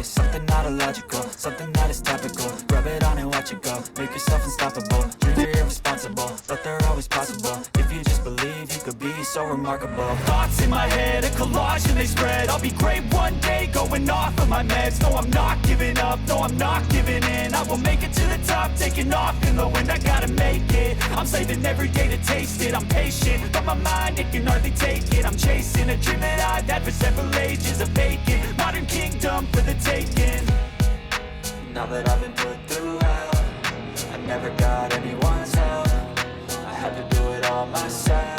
say something not illogical, something that is topical. Rub it on and watch it go, make yourself unstoppable. Dreams are irresponsible, but they're always possible. If you just believe, you could be so remarkable. Thoughts in my head, a collage and they spread. I'll be great one day, going off of my meds. No, I'm not giving up, no, I'm not giving in. I will make it to the top, taking off in the wind. I gotta make it, I'm saving every day to taste it. I'm patient, but my mind, it can hardly take it. I'm chasing a dream that I've had for several ages. A vacant, modern kingdom for the taking. Now that I've been put through hell, I never got anyone's help. I had to do it all myself.